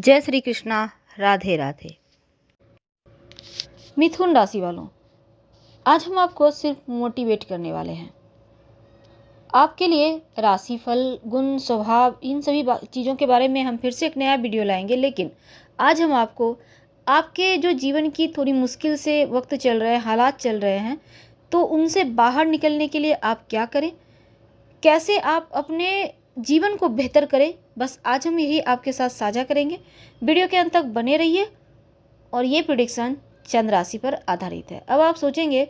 जय श्री कृष्णा। राधे राधे। मिथुन राशि वालों, आज हम आपको सिर्फ मोटिवेट करने वाले हैं। आपके लिए राशिफल, गुण, स्वभाव, इन सभी चीज़ों के बारे में हम फिर से एक नया वीडियो लाएंगे। लेकिन आज हम आपको आपके जो जीवन की थोड़ी मुश्किल से वक्त चल रहे हैं, हालात चल रहे हैं, तो उनसे बाहर निकलने के लिए आप क्या करें, कैसे आप अपने जीवन को बेहतर करें, बस आज हम यही आपके साथ साझा करेंगे। वीडियो के अंत तक बने रहिए। और ये प्रेडिक्शन चंद्र राशि पर आधारित है। अब आप सोचेंगे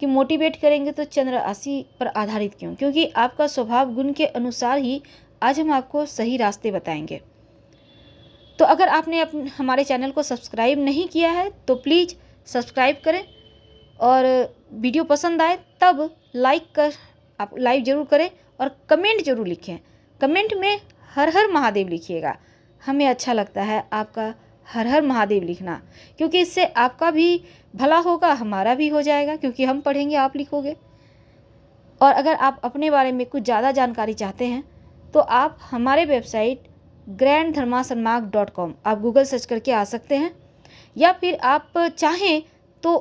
कि मोटिवेट करेंगे तो चंद्र राशि पर आधारित क्यों? क्योंकि आपका स्वभाव गुण के अनुसार ही आज हम आपको सही रास्ते बताएंगे। तो अगर आपने हमारे चैनल को सब्सक्राइब नहीं किया है तो प्लीज़ सब्सक्राइब करें, और वीडियो पसंद आए तब आप लाइक ज़रूर करें और कमेंट ज़रूर लिखें। कमेंट में हर हर महादेव लिखिएगा। हमें अच्छा लगता है आपका हर हर महादेव लिखना, क्योंकि इससे आपका भी भला होगा, हमारा भी हो जाएगा, क्योंकि हम पढ़ेंगे, आप लिखोगे। और अगर आप अपने बारे में कुछ ज़्यादा जानकारी चाहते हैं तो आप हमारे वेबसाइट granddharmasarmarg.com आप गूगल सर्च करके आ सकते हैं, या फिर आप चाहें तो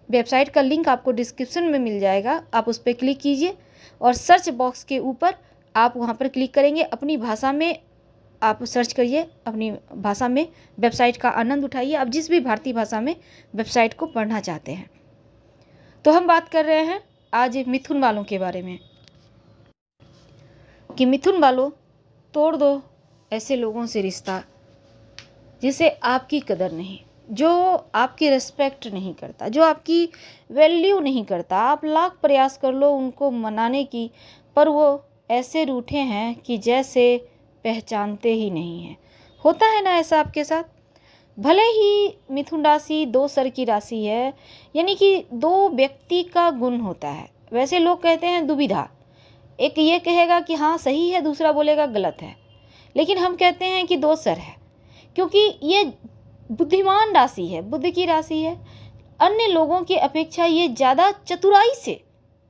वेबसाइट का लिंक आपको डिस्क्रिप्शन में मिल जाएगा। आप उस पर क्लिक कीजिए और सर्च बॉक्स के ऊपर आप वहाँ पर क्लिक करेंगे। अपनी भाषा में आप सर्च करिए, अपनी भाषा में वेबसाइट का आनंद उठाइए। आप जिस भी भारतीय भाषा में वेबसाइट को पढ़ना चाहते हैं। तो हम बात कर रहे हैं आज मिथुन वालों के बारे में कि मिथुन वालों, तोड़ दो ऐसे लोगों से रिश्ता जिसे आपकी कदर नहीं, जो आपकी रिस्पेक्ट नहीं करता, जो आपकी वैल्यू नहीं करता। आप लाख प्रयास कर लो उनको मनाने की, पर वो ऐसे रूठे हैं कि जैसे पहचानते ही नहीं हैं। होता है ना ऐसा आपके साथ? भले ही मिथुन राशि दो सर की राशि है, यानी कि दो व्यक्ति का गुण होता है। वैसे लोग कहते हैं दुविधा, एक ये कहेगा कि हाँ सही है, दूसरा बोलेगा गलत है। लेकिन हम कहते हैं कि दो सर है, क्योंकि ये बुद्धिमान राशि है, बुद्ध की राशि है। अन्य लोगों की अपेक्षा ये ज़्यादा चतुराई से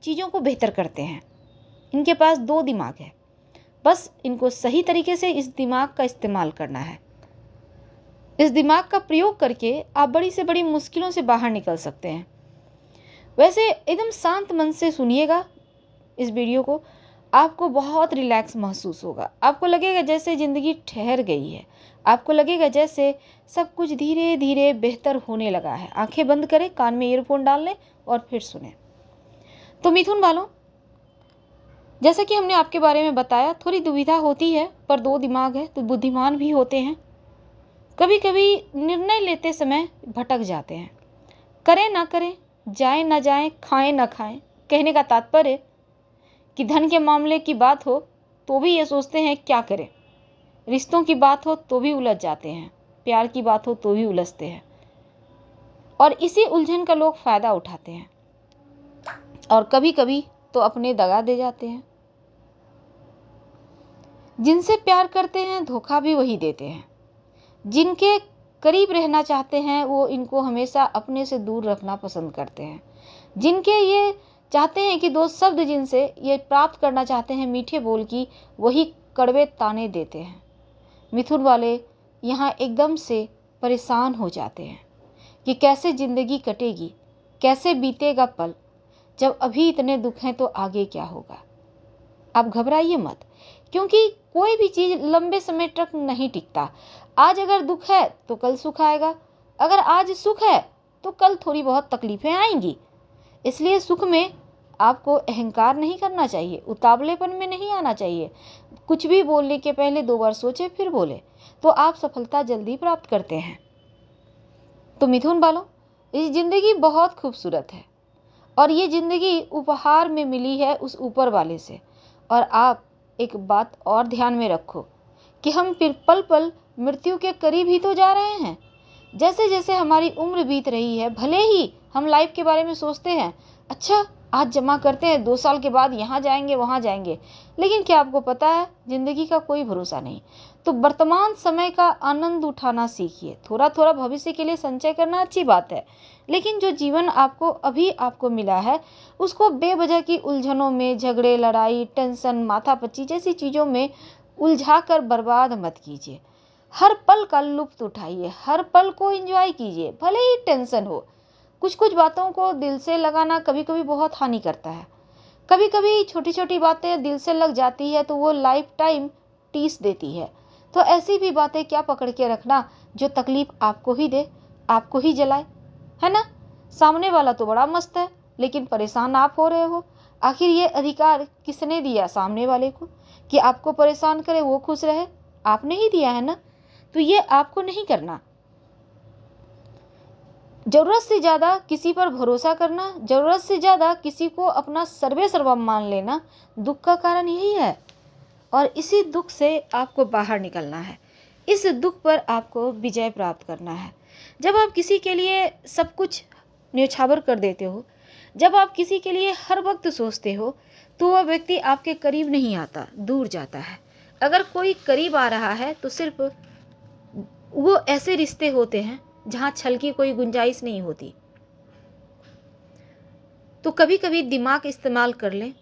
चीज़ों को बेहतर करते हैं। इनके पास दो दिमाग है, बस इनको सही तरीके से इस दिमाग का इस्तेमाल करना है। इस दिमाग का प्रयोग करके आप बड़ी से बड़ी मुश्किलों से बाहर निकल सकते हैं। वैसे एकदम शांत मन से सुनिएगा इस वीडियो को, आपको बहुत रिलैक्स महसूस होगा। आपको लगेगा जैसे ज़िंदगी ठहर गई है, आपको लगेगा जैसे सब कुछ धीरे धीरे बेहतर होने लगा है। आंखें बंद करें, कान में ईयरफोन डाल लें और फिर सुने। तो मिथुन वालों, जैसा कि हमने आपके बारे में बताया, थोड़ी दुविधा होती है, पर दो दिमाग है तो बुद्धिमान भी होते हैं। कभी कभी निर्णय लेते समय भटक जाते हैं। करें ना करें, जाएं ना जाएं, खाएं ना खाएं, कहने का तात्पर्य कि धन के मामले की बात हो तो भी ये सोचते हैं क्या करें, रिश्तों की बात हो तो भी उलझ जाते हैं, प्यार की बात हो तो भी उलझते हैं, और इसी उलझन का लोग फ़ायदा उठाते हैं, और कभी कभी तो अपने दगा दे जाते हैं। जिनसे प्यार करते हैं धोखा भी वही देते हैं। जिनके करीब रहना चाहते हैं वो इनको हमेशा अपने से दूर रखना पसंद करते हैं। जिनके ये चाहते हैं कि दो शब्द जिनसे ये प्राप्त करना चाहते हैं मीठे बोल की, वही कड़वे ताने देते हैं। मिथुन वाले यहाँ एकदम से परेशान हो जाते हैं कि कैसे ज़िंदगी कटेगी, कैसे बीतेगा पल, जब अभी इतने दुख हैं तो आगे क्या होगा। आप घबराइए मत, क्योंकि कोई भी चीज़ लंबे समय तक नहीं टिकता। आज अगर दुख है तो कल सुख आएगा, अगर आज सुख है तो कल थोड़ी बहुत तकलीफ़ें आएंगी। इसलिए सुख में आपको अहंकार नहीं करना चाहिए, उतावलेपन में नहीं आना चाहिए। कुछ भी बोलने के पहले दो बार सोचें फिर बोले, तो आप सफलता जल्दी प्राप्त करते हैं। तो मिथुन वालों, ये ज़िंदगी बहुत खूबसूरत है, और ये ज़िंदगी उपहार में मिली है उस ऊपर वाले से। और आप एक बात और ध्यान में रखो कि हम फिर पल पल मृत्यु के करीब ही तो जा रहे हैं। जैसे जैसे हमारी उम्र बीत रही है, भले ही हम लाइफ के बारे में सोचते हैं, अच्छा आज जमा करते हैं, 2 साल के बाद यहाँ जाएंगे वहाँ जाएंगे, लेकिन क्या आपको पता है ज़िंदगी का कोई भरोसा नहीं। तो वर्तमान समय का आनंद उठाना सीखिए। थोड़ा थोड़ा भविष्य के लिए संचय करना अच्छी बात है, लेकिन जो जीवन आपको मिला है उसको बेवजह की उलझनों में, झगड़े, लड़ाई, टेंशन, माथापच्ची जैसी चीज़ों में उलझा कर बर्बाद मत कीजिए। हर पल का लुत्फ़ उठाइए, हर पल को एंजॉय कीजिए, भले ही टेंशन हो। कुछ कुछ बातों को दिल से लगाना कभी कभी बहुत हानि करता है। कभी कभी छोटी छोटी बातें दिल से लग जाती है तो वो लाइफ टाइम टीस देती है। तो ऐसी भी बातें क्या पकड़ के रखना जो तकलीफ आपको ही दे, आपको ही जलाए, है ना। सामने वाला तो बड़ा मस्त है लेकिन परेशान आप हो रहे हो। आखिर ये अधिकार किसने दिया सामने वाले को कि आपको परेशान करे, वो खुश रहे? आपने ही दिया है ना। तो ये आपको नहीं करना। ज़रूरत से ज़्यादा किसी पर भरोसा करना, ज़रूरत से ज़्यादा किसी को अपना सर्वे सर्वम मान लेना दुख का कारण यही है। और इसी दुख से आपको बाहर निकलना है, इस दुख पर आपको विजय प्राप्त करना है। जब आप किसी के लिए सब कुछ न्यौछावर कर देते हो, जब आप किसी के लिए हर वक्त सोचते हो, तो वह व्यक्ति आपके करीब नहीं आता, दूर जाता है। अगर कोई करीब आ रहा है तो सिर्फ वो ऐसे रिश्ते होते हैं जहाँ छल की कोई गुंजाइश नहीं होती। तो कभी कभी दिमाग इस्तेमाल कर लें।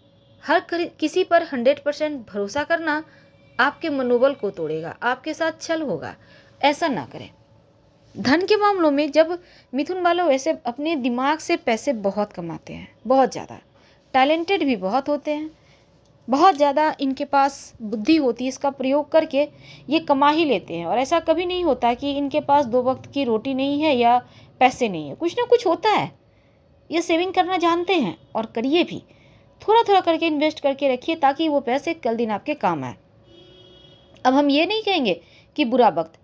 किसी पर 100% भरोसा करना आपके मनोबल को तोड़ेगा, आपके साथ छल होगा। ऐसा ना करें। धन के मामलों में जब मिथुन वालों वैसे अपने दिमाग से पैसे बहुत कमाते हैं, बहुत ज़्यादा टैलेंटेड भी बहुत होते हैं, बहुत ज़्यादा इनके पास बुद्धि होती है, इसका प्रयोग करके ये कमा ही लेते हैं। और ऐसा कभी नहीं होता कि इनके पास 2 वक्त की रोटी नहीं है या पैसे नहीं है, कुछ ना कुछ होता है। ये सेविंग करना जानते हैं और करिए भी। थोड़ा थोड़ा करके इन्वेस्ट करके रखिए ताकि वो पैसे कल दिन आपके काम आए। अब हम ये नहीं कहेंगे कि बुरा वक्त,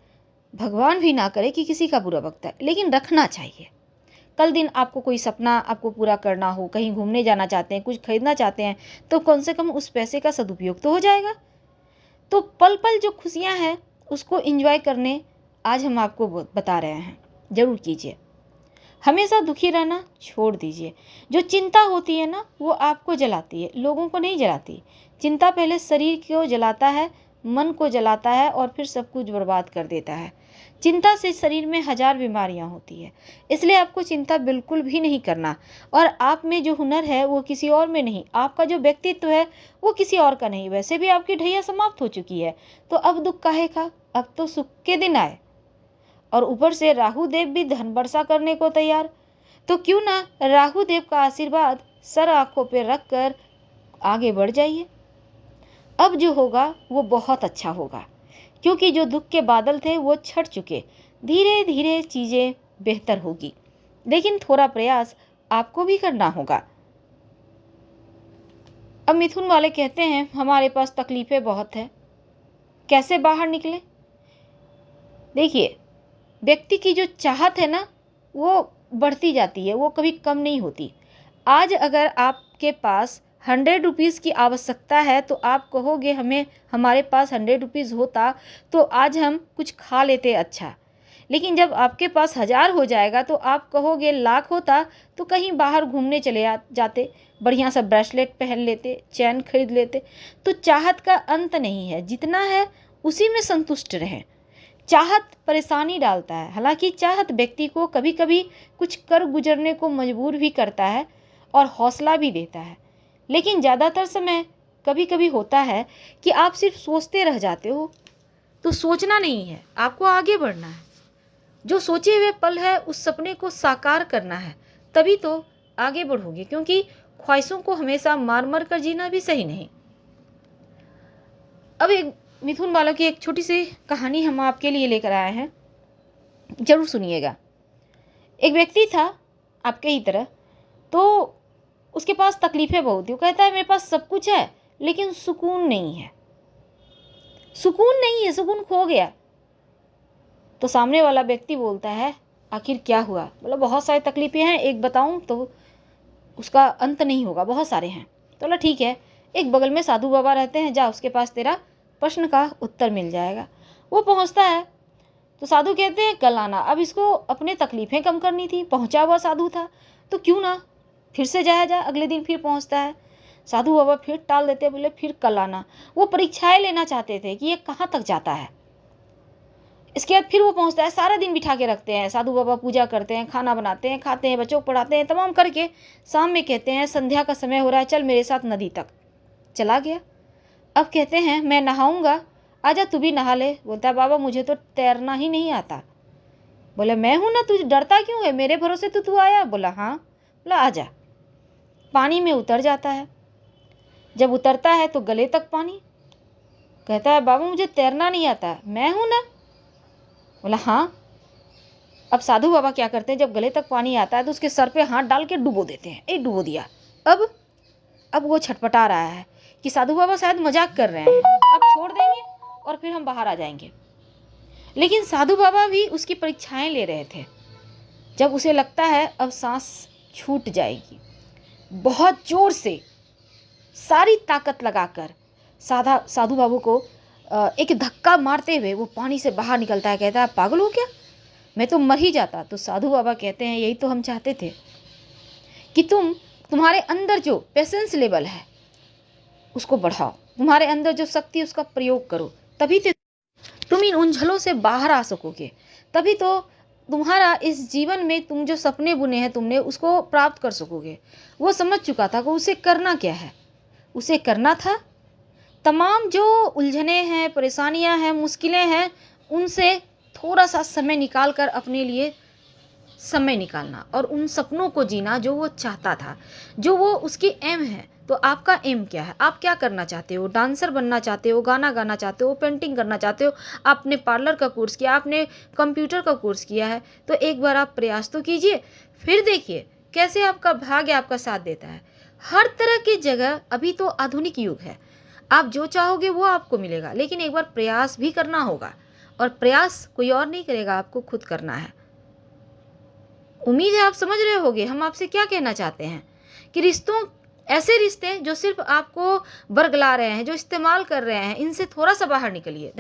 भगवान भी ना करे कि किसी का बुरा वक्त है, लेकिन रखना चाहिए। कल दिन आपको कोई सपना आपको पूरा करना हो, कहीं घूमने जाना चाहते हैं, कुछ खरीदना चाहते हैं, तो कम से कम उस पैसे का सदुपयोग तो हो जाएगा। तो पल पल जो खुशियां हैं उसको एंजॉय करने आज हम आपको बता रहे हैं, ज़रूर कीजिए। हमेशा दुखी रहना छोड़ दीजिए। जो चिंता होती है ना वो आपको जलाती है, लोगों को नहीं जलाती। चिंता पहले शरीर को जलाता है, मन को जलाता है और फिर सब कुछ बर्बाद कर देता है। चिंता से शरीर में 1000 बीमारियां होती है। इसलिए आपको चिंता बिल्कुल भी नहीं करना। और आप में जो हुनर है वो किसी और में नहीं, आपका जो व्यक्तित्व है वो किसी और का नहीं। वैसे भी आपकी ढैया समाप्त हो चुकी है, तो अब दुख काहे का, अब तो सुख के दिन आए। और ऊपर से राहु देव भी धन वर्षा करने को तैयार। तो क्यों ना राहु देव का आशीर्वाद सर आंखों पे रख कर आगे बढ़ जाइए। अब जो होगा वो बहुत अच्छा होगा, क्योंकि जो दुख के बादल थे वो छट चुके। धीरे धीरे चीज़ें बेहतर होगी, लेकिन थोड़ा प्रयास आपको भी करना होगा। अब मिथुन वाले कहते हैं हमारे पास तकलीफ़ें बहुत है, कैसे बाहर निकलें। देखिए, व्यक्ति की जो चाहत है ना वो बढ़ती जाती है, वो कभी कम नहीं होती। आज अगर आपके पास 100 रुपीज़ की आवश्यकता है तो आप कहोगे हमें, हमारे पास 100 रुपीज़ होता तो आज हम कुछ खा लेते अच्छा। लेकिन जब आपके पास 1000 हो जाएगा तो आप कहोगे लाख होता तो कहीं बाहर घूमने चले जाते, बढ़िया सा ब्रेसलेट पहन लेते, चैन खरीद लेते। तो चाहत का अंत नहीं है, जितना है उसी में संतुष्ट रहें। चाहत परेशानी डालता है, हालांकि चाहत व्यक्ति को कभी कभी कुछ कर गुजरने को मजबूर भी करता है और हौसला भी देता है। लेकिन ज़्यादातर समय कभी कभी होता है कि आप सिर्फ सोचते रह जाते हो। तो सोचना नहीं है, आपको आगे बढ़ना है। जो सोचे हुए पल है उस सपने को साकार करना है, तभी तो आगे बढ़ोगे। क्योंकि ख्वाहिशों को हमेशा मार मार कर जीना भी सही नहीं। अब एक मिथुन वालों की एक छोटी सी कहानी हम आपके लिए लेकर आए हैं, जरूर सुनिएगा। एक व्यक्ति था आपके ही तरह, तो उसके पास तकलीफ़ें बहुत थी। वो कहता है मेरे पास सब कुछ है लेकिन सुकून नहीं है, सुकून नहीं है, सुकून खो गया। तो सामने वाला व्यक्ति बोलता है आखिर क्या हुआ। बोला बहुत सारी तकलीफ़ें हैं, एक बताऊं तो उसका अंत नहीं होगा, बहुत सारे हैं। तो बोला ठीक है, एक बगल में साधु बाबा रहते हैं, जा उसके पास तेरा प्रश्न का उत्तर मिल जाएगा। वो पहुंचता है तो साधु कहते हैं कल आना। अब इसको अपने तकलीफ़ें कम करनी थी, पहुंचा हुआ साधु था तो क्यों ना फिर से जाया जाए। अगले दिन फिर पहुंचता है, साधु बाबा फिर टाल देते, बोले फिर कल आना। वो परीक्षाएं लेना चाहते थे कि ये कहाँ तक जाता है। इसके बाद फिर वो पहुंचता है, सारा दिन बिठा के रखते हैं। साधु बाबा पूजा करते हैं, खाना बनाते हैं, खाते हैं, बच्चों को पढ़ाते हैं, तमाम करके शाम में कहते हैं संध्या का समय हो रहा है, चल मेरे साथ नदी तक। चला गया। अब कहते हैं मैं नहाऊंगा, आजा तू भी नहा ले। बोलता है बाबा मुझे तो तैरना ही नहीं आता। बोला मैं हूँ ना, तुझे डरता क्यों है, मेरे भरोसे तो तू आया। बोला हाँ। बोला आजा। पानी में उतर जाता है। जब उतरता है तो गले तक पानी। कहता है बाबा मुझे तैरना नहीं आता, मैं हूँ ना। बोला हाँ। अब साधु बाबा क्या करते हैं, जब गले तक पानी आता है तो उसके सर पे हाथ डाल के डुबो देते हैं। डुबो दिया। अब वो छटपटा रहा है कि साधु बाबा शायद मजाक कर रहे हैं, अब छोड़ देंगे और फिर हम बाहर आ जाएंगे। लेकिन साधु बाबा भी उसकी परीक्षाएं ले रहे थे। जब उसे लगता है अब सांस छूट जाएगी, बहुत जोर से सारी ताकत लगाकर साधु बाबू को एक धक्का मारते हुए वो पानी से बाहर निकलता है। कहता है पागल हो क्या, मैं तो मर ही जाता। तो साधु बाबा कहते हैं यही तो हम चाहते थे कि तुम्हारे अंदर जो पेशेंस लेवल है उसको बढ़ाओ, तुम्हारे अंदर जो शक्ति उसका प्रयोग करो, तभी तो तुम इन उलझनों से बाहर आ सकोगे। तभी तो तुम्हारा इस जीवन में तुम जो सपने बुने हैं तुमने उसको प्राप्त कर सकोगे। वो समझ चुका था कि उसे करना क्या है। उसे करना था तमाम जो उलझने हैं, परेशानियां हैं, मुश्किलें हैं, उनसे थोड़ा सा समय निकाल कर अपने लिए समय निकालना और उन सपनों को जीना जो वो चाहता था, जो वो उसकी एम है। तो आपका एम क्या है, आप क्या करना चाहते हो? डांसर बनना चाहते हो, गाना गाना चाहते हो, पेंटिंग करना चाहते हो, आपने पार्लर का कोर्स किया, आपने कंप्यूटर का कोर्स किया है, तो एक बार आप प्रयास तो कीजिए, फिर देखिए कैसे आपका भाग्य आपका साथ देता है। हर तरह की जगह अभी तो आधुनिक युग है, आप जो चाहोगे वो आपको मिलेगा, लेकिन एक बार प्रयास भी करना होगा और प्रयास कोई और नहीं करेगा, आपको खुद करना है। उम्मीद है आप समझ रहे होगे हम आपसे क्या कहना चाहते हैं कि ऐसे रिश्ते जो सिर्फ आपको बरगला रहे हैं, जो इस्तेमाल कर रहे हैं, इनसे थोड़ा सा बाहर निकलिए।